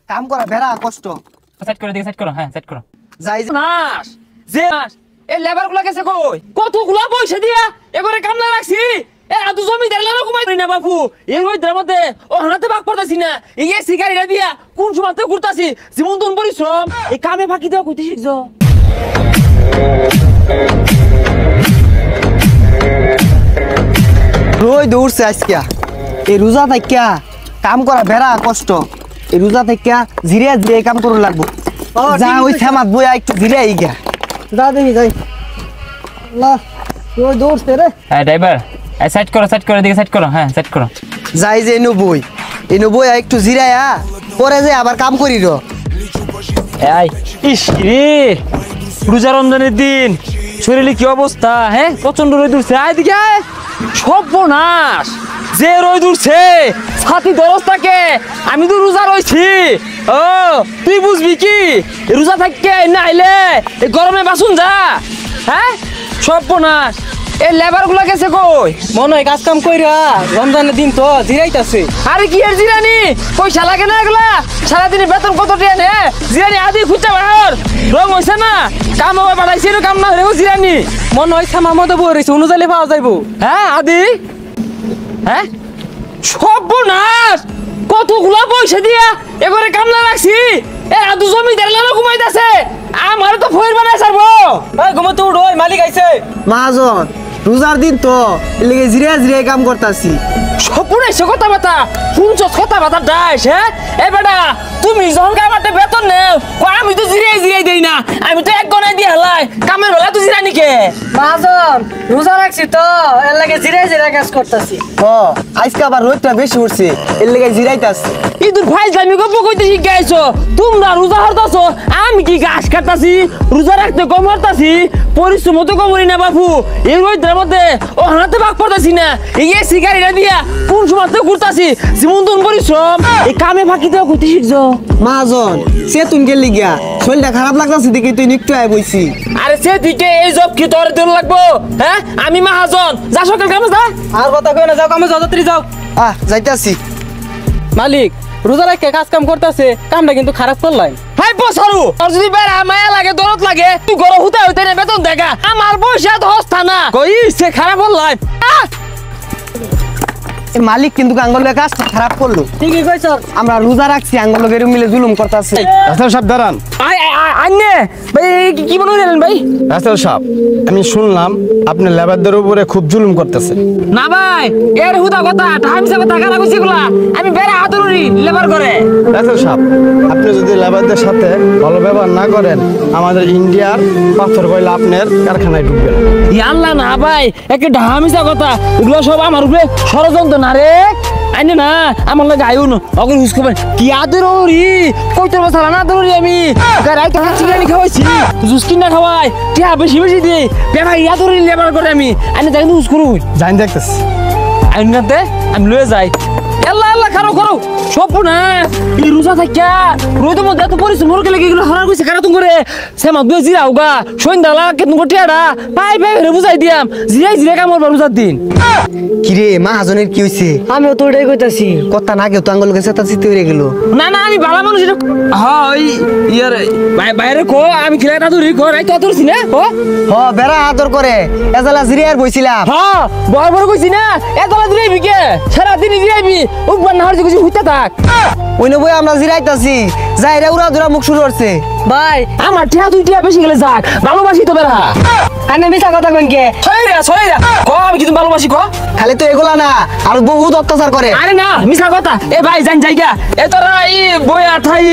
কাম করা বেড়া কষ্ট। সেট করে দিকে সেট করো, হ্যাঁ সেট করো। যাই নাশ যে নাশ এই লেবার গুলা গেছে কই? কতগুলা পয়সা দিয়া এবারে কামলা রাখছি। এ আদু জমিদার লানো কমাই না বাপু। এই রোদের মধ্যে ও হানাতে বাক পড়তাছি না। এই সিগারেটা দিয়া কোন সময়তে ঘুরতাছি। জীবন তোন পরিশ্রম এই কামে ফাঁকি দেওয়া কইতে শিখছো। রোজ দৌড়ছে আজকে। এই রোজা থাকিয়া কাম করা বেড়া কষ্ট। এই রোজা থাকিয়া জিরে জিরে কাম করু লাগবো। যা ওই থেমাত বইয়া একটু জিরে আই গিয়া। যা দেখি যাই। আল্লাহ রোজ দৌড়ছে রে। হ্যাঁ ড্রাইভার সেট করো দিকে সেট করো, হ্যাঁ সেট করো। যাই যে এনু বই একটু জিরায়া পরে যে আবার কাম করি র। এই ইস রে রোজা রমজানের দিন শরীরে কি অবস্থা? হ্যাঁ প্রচন্ড রোদ উঠছে। আয় দিকে সর্বনাশ যে রোদ উঠছে ছাতি দরজ থাকে। আমি তো রোজা রয়েছি। ও তুই বুঝবি কি রোজা থাকে না আইলে এই গরমে বাসুন যা। হ্যাঁ সর্বনাশ এই লেবার গুলা গেছে কই? মনে হয় কাজ কাম কইরা রমজানের দিন তো জিরাইতাছে। আরে কি এর জিরানি পয়সা লাগে না এগুলা? সারাদিনে বেতন কত টাকা নে? জিরানি আদি খুঁজতে বাড়ার রং হইছে না। কাম হবে বাড়াইছে কাম না হলেও জিরানি মনে হয় সামার মতো বই রয়েছে অনুযায়ী পাওয়া যাইব। হ্যাঁ আদি হ্যাঁ সর্বনাশ কতগুলা পয়সা দিয়া এবারে কামলা রাখছি। এ আদু জমিদার লানো ঘুমাইতাছে। আমার তো ফয়ের বানাই ছাড়বো। এই ঘুমাতে উঠ, ওই মালিক আইছে। মহাজন রোজার দিন তো এর লাগি জিরে কাম করতাছি। সপুরে সে কথা বাতা শুনছস কথা বাতা দাস। হ্যাঁ এ বেটা তুমি যখন কামাতে বেতন নেও আমি তো জিরাই দেই না। আমি তো এক গনাই দিয়ে হেলাই কামের বেলা তো জিরানি কে? মহাজন রোজা রাখছি তো এর লাগে জিরাই কাজ করতেছি। আজকে আবার রোদটা বেশি উঠছে এর লাগি জিরাইতাছি। ইদুর ফাইজলামি গপ্প কইতে শিখে আইছো। তোমরা রোজা হরতাছো আমি কি ঘাস কাটতাছি? রোজা রাখতে কম হরতাছি পরিশ্রম তো কমরি না বাপু। এই রোদের মধ্যে ও হানাতে বাক পড়তাছি না। এই সিগারেটা দিয়া কোন সময়তে ঘুরতাছি জীবন তোন পরিশ্রম এই কামে ফাঁকি দেওয়া কইতে শিখছো। মহাজন সে তুমি গেলি গিয়া শরীরটা খারাপ লাগতাছে দেখি তুই একটু আয় বইছি। আরে সে দিকে এই জব কি তোর দিন লাগবো? হ্যাঁ আমি মহাজন যা সকাল কামে যা। আর কথা কই না, যাও কামে যাও, তাড়াতাড়ি যাও। যাইতাছি। মালিক রোজা রাখতে কাজ কাম করতেছে, কামটা কিন্তু খারাপ করলাই। হাই বসারু আর যদি বেড়া মায়া লাগে দরদ লাগে তুই গরম হুতা হইতে না বেতন দেখা আমার পয়সা তো হস্তা না কই সে খারাপ হলাই। মালিক কিন্তু আঙ্গলের কাজটা খারাপ করলো। ঠিকই কইছ। আমরা রোজা রাখছি আঙ্গলের মিলে জুলুম করতেছে। রাস্তার সাহেব দাঁড়ান। আন্নে ভাই কি মনে হলেন ভাই? রাস্তার সাহেব আমি শুনলাম আপনি লেবারদের উপরে খুব জুলুম করতেছে। না ভাই এর হুদা কথা টাইম হিসাবে টাকা লাগুছি গুলা আমি বেড়া হাতুরি লেবার করে। রাস্তার সাহেব আপনি যদি লেবারদের সাথে ভালো ব্যবহার না করেন আমাদের ইন্ডিয়ার পাথর কয়লা আপনার কারখানায় ঢুকবে না। আল্লাহ না ভাই একটা ঢামিসা কথা এগুলো সব আমার উপরে ষড়যন্ত্র না রে। আইনে না আমার লাগে আয়ুন অগল হুস খবর কি আদরি কইতে বছর না আদরি আমি গাড়াই তো চিকেন খাওয়াইছি জুস কিনা খাওয়াই টিয়া বেশি দিয়ে ভাই আদরি লেবার করে আমি আইনে যাই হুস করু জান দেখতেছি আইনাতে আমি লয়ে যাই। আল্লাহ আল্লাহ করো সব না এই রোজা থাকিয়া রোদের মধ্যে এত পরিশ্রম মোর গেলে এগুলো হরার কইছে কারা তুমি করে সেমা দুই জিরাওগা সন্ধ্যা লাগা কেন গটিয়াডা পাই রে বুঝাই দিয়াম জিরাই কামর রোজার দিন। কিরে মহাজনের কি হইছে? আমিও তো ওটাই কইতাছি। কথা না কেউ তো আঙ্গল গেছে তা চিতে হয়ে গেল। না আমি ভালো মানুষ এটা হয় ইয়ার বাইরে কো আমি খেলা না ধরি কো রাই তো ধরছি না ও বেড়া আদর করে এজালা জিরিয়ার বইছিলাম। হ্যাঁ বড় কইছি না এতলা দিরাইবি কে সারা দিন দিরাইবি উপর না হরজি কইছি হইতা থাক। ওই নবই আমরা জিরাইতাছি যাইরা উড়া ধরা মুখ শুরু করছে। ভাই আমার টিয়া দুই টিয়া বেশি গেলে যাক ভালোবাসি তো বেড়া। আমি মিছা কথা কইন কে? সইরা ক আমি কি তুমি ভালোবাসি ক? খালি তো এগুলা না আর বহুত অত্যাচার করে। আরে না মিছা কথা এ ভাই জান জায়গা এ তোরা এই বইয়া থাই